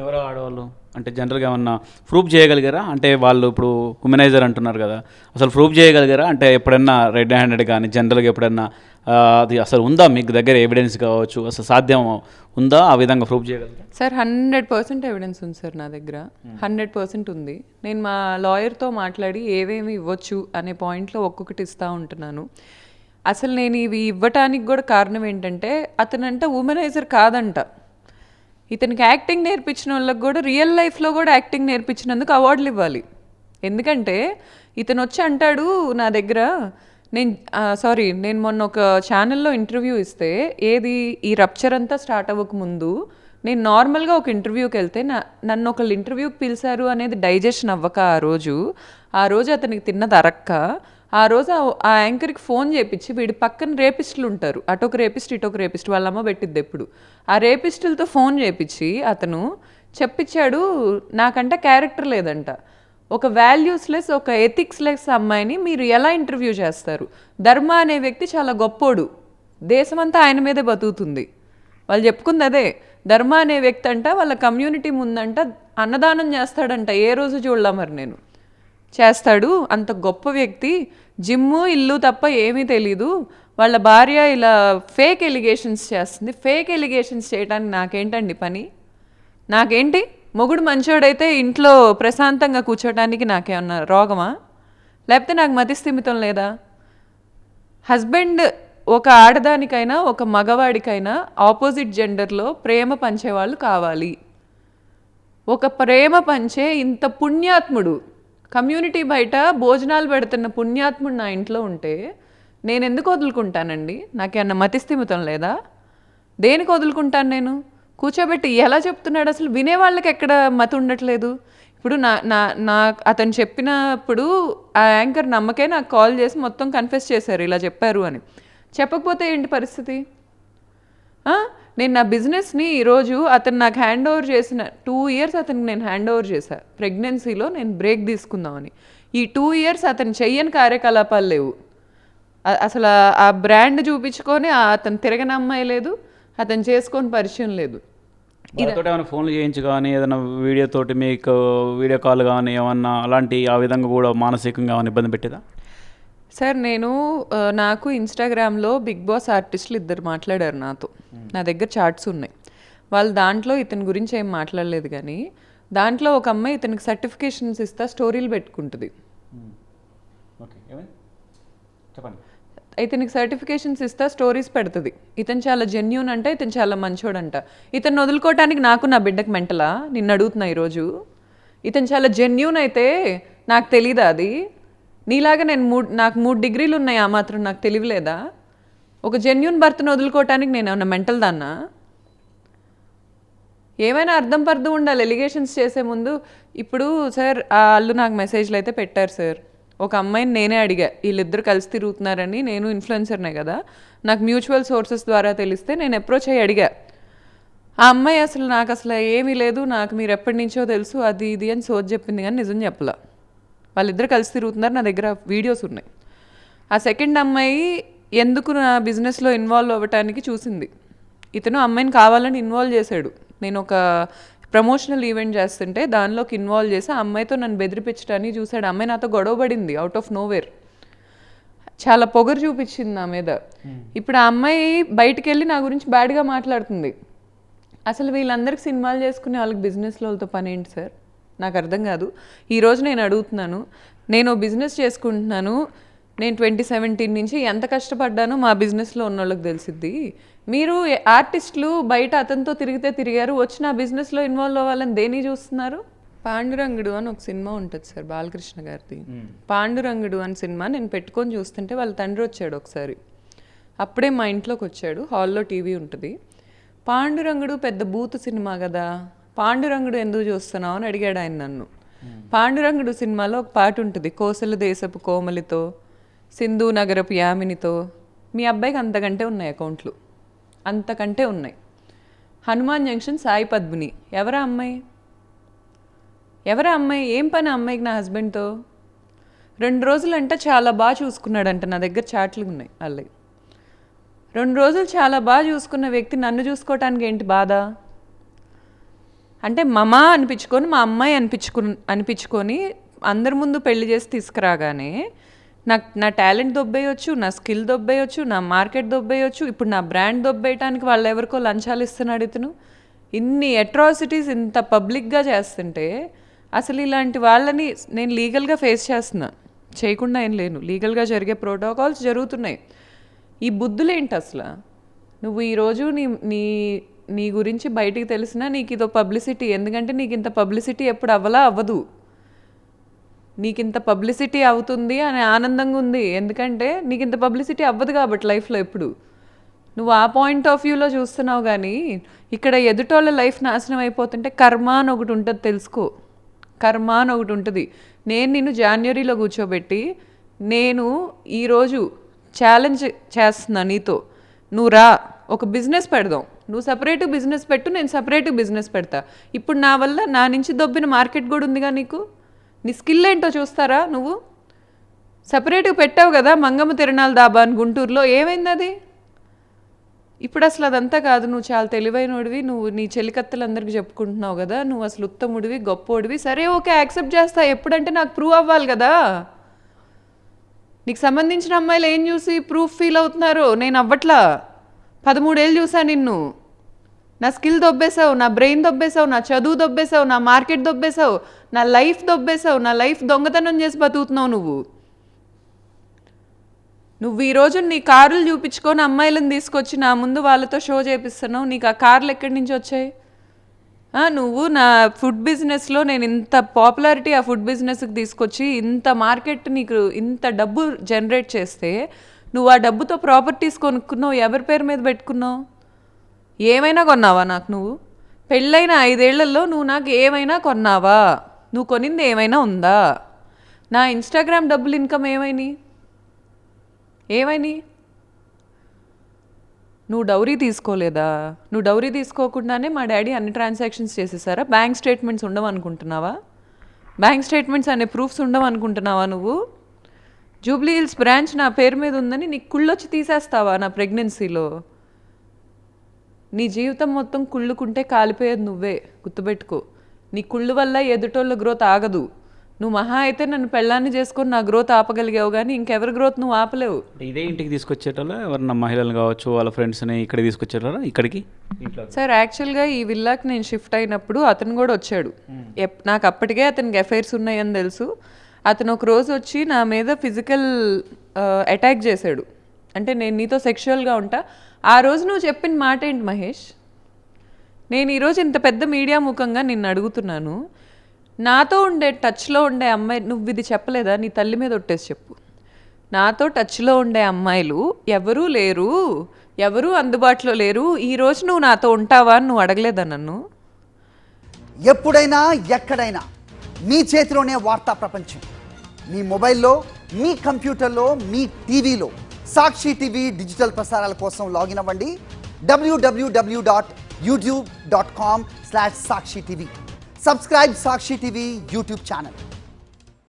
ఎవరో ఆడవాళ్ళు అంటే జనరల్గా ఏమన్నా ప్రూఫ్ చేయగలిగారా? అంటే వాళ్ళు ఇప్పుడు హ్యూమనైజర్ అంటున్నారు కదా, అసలు ప్రూఫ్ చేయగలిగారా? అంటే ఎప్పుడన్నా రెడ్ హ్యాండెడ్ కానీ జనరల్గా ఎప్పుడన్నా అది అసలు ఉందా మీకు దగ్గర ఎవిడెన్స్ కావచ్చు, అసలు సాధ్యం ఉందా ఆ విధంగా ప్రూఫ్ చేయగలిగారా? సార్ 100% ఎవిడెన్స్ ఉంది సార్ నా దగ్గర. 100% ఉంది. నేను మా లాయర్తో మాట్లాడి ఏవేమి ఇవ్వచ్చు అనే పాయింట్లో ఒక్కొక్కటి ఇస్తూ ఉంటున్నాను. అసలు నేను ఇవి ఇవ్వటానికి కూడా కారణం ఏంటంటే అతనంట ఉమెనైజర్ కాదంట. ఇతనికి యాక్టింగ్ నేర్పించిన వాళ్ళకి కూడా రియల్ లైఫ్లో కూడా యాక్టింగ్ నేర్పించినందుకు అవార్డులు ఇవ్వాలి. ఎందుకంటే ఇతను వచ్చి అంటాడు నా దగ్గర, నేను మొన్న ఒక ఛానల్లో ఇంటర్వ్యూ ఇస్తే, ఏది ఈ రప్చర్ అంతా స్టార్ట్ అవ్వకముందు నేను నార్మల్గా ఒక ఇంటర్వ్యూకి వెళ్తే నన్ను ఒకళ్ళు ఇంటర్వ్యూకి పిలిచారు అనేది డైజెషన్ అవ్వక ఆ రోజు అతనికి తిన్నది అరక్క, ఆ రోజు ఆ యాంకర్కి ఫోన్ చేయించి, వీడి పక్కన రేపిస్టులు ఉంటారు, అటొక రేపిస్ట్ ఇటొక రేపిస్ట్, వాళ్ళ అమ్మ పెట్టిద్ది ఎప్పుడు, ఆ రేపిస్టులతో ఫోన్ చేయించి అతను చెప్పించాడు నాకంటే క్యారెక్టర్ లేదంట, ఒక వాల్యూస్లెస్ ఒక ఎథిక్స్లెస్ అమ్మాయిని మీరు ఎలా ఇంటర్వ్యూ చేస్తారు? ధర్మ అనే వ్యక్తి చాలా గొప్పోడు, దేశమంతా ఆయన మీదే బతుకుతుంది, వాళ్ళు చెప్పుకుంది అదే. ధర్మ అనే వ్యక్తి అంట వాళ్ళ కమ్యూనిటీ ముందంట అన్నదానం చేస్తాడంట, ఏ రోజు చూడలా మరి నేను. చేస్తాడు, అంత గొప్ప వ్యక్తి, జిమ్ము ఇల్లు తప్ప ఏమీ తెలీదు, వాళ్ళ భార్య ఇలా ఫేక్ ఎలిగేషన్స్ చేస్తుంది, ఫేక్ ఎలిగేషన్స్ చేయడానికి నాకేంటండి పని? నాకేంటి? మొగుడు మంచోడైతే ఇంట్లో ప్రశాంతంగా కూర్చోడానికి నాకేమన్నా రోగమా? లేకపోతే నాకు మతిస్థిమితం లేదా? హస్బెండ్ ఒక ఆడదానికైనా ఒక మగవాడికైనా ఆపోజిట్ జెండర్లో ప్రేమ పంచేవాళ్ళు కావాలి. ఒక ప్రేమ పంచే ఇంత పుణ్యాత్ముడు, కమ్యూనిటీ బయట భోజనాలు పెడుతున్న పుణ్యాత్ముడు నా ఇంట్లో ఉంటే నేను ఎందుకు వదులుకుంటానండి? నాకేమన్నా మతిస్థిమితం లేదా? దేనికి వదులుకుంటాను నేను? కూర్చోబెట్టి ఎలా చెప్తున్నాడు? అసలు వినేవాళ్ళకి ఎక్కడ మతి ఉండట్లేదు. ఇప్పుడు నా అతను చెప్పినప్పుడు ఆ యాంకర్ నమ్మకే నాకు కాల్ చేసి మొత్తం కన్ఫెస్ చేశారు ఇలా చెప్పారు అని. చెప్పకపోతే ఏంటి పరిస్థితి? నేను నా బిజినెస్ని ఈరోజు అతను నాకు హ్యాండ్ ఓవర్ చేసిన 2 years అతనికి నేను హ్యాండ్ ఓవర్ చేశాను. ప్రెగ్నెన్సీలో నేను బ్రేక్ తీసుకుందామని. ఈ 2 years అతను చెయ్యని కార్యకలాపాలు లేవు. అసలు ఆ బ్రాండ్ చూపించుకొని అతను తిరగని అమ్మాయి లేదు, అతను చేసుకొని పరిచయం లేదు. ఇదొకటి ఏమైనా ఫోన్లు చేయించి కానీ ఏదైనా వీడియోతోటి మీకు వీడియో కాల్ కానీ ఏమన్నా అలాంటి ఆ విధంగా కూడా మానసికంగా ఏమైనా ఇబ్బంది పెట్టేదా? సార్ నాకు ఇన్స్టాగ్రామ్లో బిగ్ బాస్ ఆర్టిస్టులు 2 మాట్లాడారు నాతో. నా దగ్గర చార్ట్స్ ఉన్నాయి. వాళ్ళు దాంట్లో ఇతని గురించి ఏం మాట్లాడలేదు, కానీ దాంట్లో ఒక అమ్మాయి ఇతనికి సర్టిఫికేషన్స్ ఇస్తా స్టోరీలు పెట్టుకుంటుంది. ఇతనికి సర్టిఫికేషన్స్ ఇస్తా స్టోరీస్ పెడుతుంది. ఇతను చాలా జెన్యూన్ అంట, ఇతను చాలా మంచోడంట. ఇతను వదులుకోవటానికి నాకు నా బిడ్డకు మెంటలా? నిన్ను అడుగుతున్నా ఈరోజు. ఇతను చాలా జెన్యూన్ అయితే నాకు తెలీదా అది? నీలాగా నాకు 3 degrees ఉన్నాయి, ఆ మాత్రం నాకు తెలియలేదా? ఒక జెన్యూన్ భర్తను వదులుకోవటానికి నేను ఏమన్నా మెంటల్ దాన్నా? ఏమైనా అర్థం పర్థం ఉండాలి ఎలిగేషన్స్ చేసే ముందు. ఇప్పుడు సార్ వాళ్ళు నాకు మెసేజ్లు అయితే పెట్టారు సార్. ఒక అమ్మాయిని నేనే అడిగా, వీళ్ళిద్దరు కలిసి తిరుగుతున్నారని, నేను ఇన్ఫ్లుయెన్సర్నే కదా, నాకు మ్యూచువల్ సోర్సెస్ ద్వారా తెలిస్తే నేను అప్రోచ్ అయ్యి అడిగా. ఆ అమ్మాయి నాకు అసలు ఏమీ లేదు, నాకు మీరు ఎప్పటి నుంచో తెలుసు అది ఇది అని సోది చెప్పింది, కానీ నిజం చెప్పలా. వాళ్ళిద్దరు కలిసి తిరుగుతున్నారు, నా దగ్గర వీడియోస్ ఉన్నాయి. ఆ సెకండ్ అమ్మాయి ఎందుకు నా బిజినెస్లో ఇన్వాల్వ్ అవ్వటానికి చూసింది. ఇతను అమ్మాయిని కావాలని ఇన్వాల్వ్ చేశాడు. నేను ఒక ప్రమోషనల్ ఈవెంట్ చేస్తుంటే దానిలోకి ఇన్వాల్వ్ చేసి ఆ అమ్మాయితో నన్ను బెదిరిపించడానికి చూశాడు. అమ్మాయి నాతో గొడవపడింది అవుట్ ఆఫ్ నోవేర్, చాలా పొగరు చూపించింది నా మీద. ఇప్పుడు ఆ అమ్మాయి బయటికి వెళ్ళి నా గురించి బ్యాడ్గా మాట్లాడుతుంది. అసలు వీళ్ళందరికీ సినిమాలు చేసుకునే వాళ్ళకి బిజినెస్లో వాళ్ళతో పని ఏంటి సార్? నాకు అర్థం కాదు. ఈరోజు నేను అడుగుతున్నాను, నేను బిజినెస్ చేసుకుంటున్నాను, నేను 2017 నుంచి ఎంత కష్టపడ్డానో మా బిజినెస్లో ఉన్న వాళ్ళకి తెలిసిద్ది. మీరు ఆర్టిస్టులు బయట అతనితో తిరిగారు, వచ్చి నా బిజినెస్లో ఇన్వాల్వ్ అవ్వాలని దేని చూస్తున్నారు? పాండురంగుడు అని ఒక సినిమా ఉంటుంది సార్, బాలకృష్ణ గారిది. పాండురంగుడు అని సినిమా నేను పెట్టుకొని చూస్తుంటే వాళ్ళ తండ్రి వచ్చాడు ఒకసారి. అప్పుడే మా ఇంట్లోకి వచ్చాడు, హాల్లో టీవీ ఉంటుంది. పాండురంగుడు పెద్ద బూతు సినిమా కదా, పాండురంగుడు ఎందుకు చూస్తున్నావు అని అడిగాడు ఆయన నన్ను. పాండురంగుడు సినిమాలో ఒక పాట ఉంటుంది, కోసల దేశపు కోమలితో సింధు నగరపు యామినితో. మీ అబ్బాయికి అంతకంటే ఉన్నాయి అకౌంట్లు, అంతకంటే ఉన్నాయి. హనుమాన్ జంక్షన్ సాయి పద్మిని. ఎవరా అమ్మాయి? ఏం పని అమ్మాయికి నా హస్బెండ్తో? 2 రోజులంట చాలా బాగా చూసుకున్నాడంట, నా దగ్గర చాట్లు ఉన్నాయి వాళ్ళకి. 2 రోజులు చాలా బాగా చూసుకున్న వ్యక్తి నన్ను చూసుకోవటానికి ఏంటి బాధ? అంటే మమా అనిపించుకొని మా అమ్మాయి అనిపించుకొని అందరి ముందు పెళ్లి చేసి తీసుకురాగానే నా టాలెంట్ దొబ్బేయచ్చు, నా స్కిల్ దొబ్బేయచ్చు, నా మార్కెట్ దొబ్బేయచ్చు, ఇప్పుడు నా బ్రాండ్ దొబ్బేయటానికి వాళ్ళు ఎవరికో లంచాలు ఇస్తున్నాడు ఇతను. ఇన్ని అట్రాసిటీస్ ఇంత పబ్లిక్గా చేస్తుంటే అసలు ఇలాంటి వాళ్ళని నేను లీగల్గా ఫేస్ చేస్తున్నా, చేయకుండా ఏం లేను. లీగల్గా జరిగే ప్రోటోకాల్స్ జరుగుతున్నాయి. ఈ బుద్ధులేంటి అసలు? నువ్వు ఈరోజు నీ గురించి బయటికి తెలిసినా నీకు ఇదో పబ్లిసిటీ. ఎందుకంటే నీకు ఇంత పబ్లిసిటీ ఎప్పుడు అవ్వదు. నీకు ఇంత పబ్లిసిటీ అవుతుంది అనే ఆనందంగా ఉంది, ఎందుకంటే నీకు ఇంత పబ్లిసిటీ అవ్వదు కాబట్టి లైఫ్లో ఎప్పుడు. నువ్వు ఆ పాయింట్ ఆఫ్ వ్యూలో చూస్తున్నావు, కానీ ఇక్కడ ఎదుటోళ్ళ లైఫ్ నాశనం అయిపోతుంటే కర్మ అని ఒకటి ఉంటుంది, తెలుసుకో. కర్మ అని ఒకటి ఉంటుంది. నేను నిన్ను జనవరిలో కూర్చోబెట్టి నేను ఈరోజు ఛాలెంజ్ చేస్తున్నా నీతో, నువ్వు రా ఒక బిజినెస్ పెడదాం, నువ్వు సపరేట్ బిజినెస్ పెట్టు, నేను సపరేట్ బిజినెస్ పెడతా. ఇప్పుడు నా వల్ల నా నుంచి దొబ్బిన మార్కెట్ కూడా ఉందిగా నీకు. నీ స్కిల్ ఏంటో చూస్తారా? నువ్వు సపరేట్గా పెట్టావు కదా మంగమ్మ తిరణాల దాబా అని గుంటూరులో, ఏమైంది అది? ఇప్పుడు అసలు అదంతా కాదు. నువ్వు చాలా తెలివైనడివి, నువ్వు నీ చెలికత్తలందరికీ చెప్పుకుంటున్నావు కదా, నువ్వు అసలు ఉత్తముడివి, గొప్పోడివి. సరే ఓకే, యాక్సెప్ట్ చేస్తా. ఎప్పుడంటే నాకు ప్రూవ్ అవ్వాలి కదా. నీకు సంబంధించిన అమ్మాయిలు ఏం చూసి ప్రూఫ్ ఫీల్ అవుతున్నారు? నేను అవ్వట్లా. 13 ఏళ్ళు చూసా నిన్ను. నా స్కిల్ దొబ్బేసావు, నా బ్రెయిన్ దొబ్బేసావు, నా చదువు దొబ్బేసావు, నా మార్కెట్ దొబ్బేసావు, నా లైఫ్ దొబ్బేసావు, నా లైఫ్ దొంగతనం చేసి బతుకుతున్నావు నువ్వు ఈరోజు నీ కార్లు చూపించుకొని అమ్మాయిలను తీసుకొచ్చి నా ముందు వాళ్ళతో షో చేపిస్తున్నావు. నీకు ఆ కార్లు ఎక్కడి నుంచి వచ్చాయి? నువ్వు నా ఫుడ్ బిజినెస్లో నేను ఇంత పాపులారిటీ ఆ ఫుడ్ బిజినెస్కి తీసుకొచ్చి ఇంత మార్కెట్ నీకు ఇంత డబ్బు జనరేట్ చేస్తే నువ్వు ఆ డబ్బుతో ప్రాపర్టీస్ కొనుక్కున్నావు, ఎవరి పేరు మీద పెట్టుకున్నావు? ఏమైనా కొన్నావా నాకు? నువ్వు పెళ్ళైన 5 ఏళ్లలో నువ్వు నాకు ఏమైనా కొన్నావా? నువ్వు కొనింది ఏమైనా ఉందా? నా ఇన్స్టాగ్రామ్ డబ్బులు ఇన్కమ్ ఏమైనాయి? నువ్వు డౌరీ తీసుకోలేదా? నువ్వు డౌరీ తీసుకోకుండానే మా డాడీ అన్ని ట్రాన్సాక్షన్స్ చేసేసారా? బ్యాంక్ స్టేట్మెంట్స్ ఉండవు అనుకుంటున్నావా? బ్యాంక్ స్టేట్మెంట్స్ అనే ప్రూఫ్స్ ఉండవు అనుకుంటున్నావా నువ్వు? జూబ్లీ హిల్స్ బ్రాంచ్ నా పేరు మీద ఉందని నీకు కుళ్ళొచ్చి తీసేస్తావా నా ప్రెగ్నెన్సీలో? నీ జీవితం మొత్తం కుళ్ళుకుంటే కాలిపోయేది నువ్వే, గుర్తుపెట్టుకో. నీ కుళ్ళు వల్ల ఎదుటోళ్ళ గ్రోత్ ఆగదు. నువ్వు మహా అయితే నన్ను పెళ్ళాన్ని చేసుకొని నా గ్రోత్ ఆపగలిగావు, కానీ ఇంకెవరి గ్రోత్ నువ్వు ఆపలేవు. ఇదే ఇంటికి తీసుకొచ్చేటోళ్ళ ఎవరన్నా మహిళలు కావచ్చు, వాళ్ళ ఫ్రెండ్స్ని ఇక్కడ తీసుకొచ్చేటోళ్ళ ఇక్కడికి? సార్ యాక్చువల్గా ఈ విల్లాకి నేను షిఫ్ట్ అయినప్పుడు అతను కూడా వచ్చాడు. నాకు అప్పటికే అతనికి అఫైర్స్ ఉన్నాయని తెలుసు. అతను ఒక రోజు వచ్చి నా మీద ఫిజికల్ అటాక్ చేశాడు. అంటే నేను నీతో సెక్షువల్గా ఉంటా. ఆ రోజు నువ్వు చెప్పిన మాట ఏంటి మహేష్? నేను ఈరోజు ఇంత పెద్ద మీడియా ముఖంగా నిన్ను అడుగుతున్నాను, నాతో ఉండే టచ్లో ఉండే అమ్మాయి, నువ్వు ఇది చెప్పలేదా? నీ తల్లి మీద ఒట్టేసి చెప్పు. నాతో టచ్లో ఉండే అమ్మాయిలు ఎవరూ లేరు, ఎవరూ అందుబాటులో లేరు, ఈరోజు నువ్వు నాతో ఉంటావా అని నువ్వు అడగలేదా నన్ను? ఎప్పుడైనా ఎక్కడైనా మీ చేతిలోనే వార్తా ప్రపంచం. మీ మొబైల్లో, మీ కంప్యూటర్లో, మీ టీవీలో సాక్షి టీవీ డిజిటల్ ప్రసారాల కోసం లాగిన్ అవ్వండి www.youtube.com/సాక్షి TV. Subscribe Sakshi TV YouTube channel.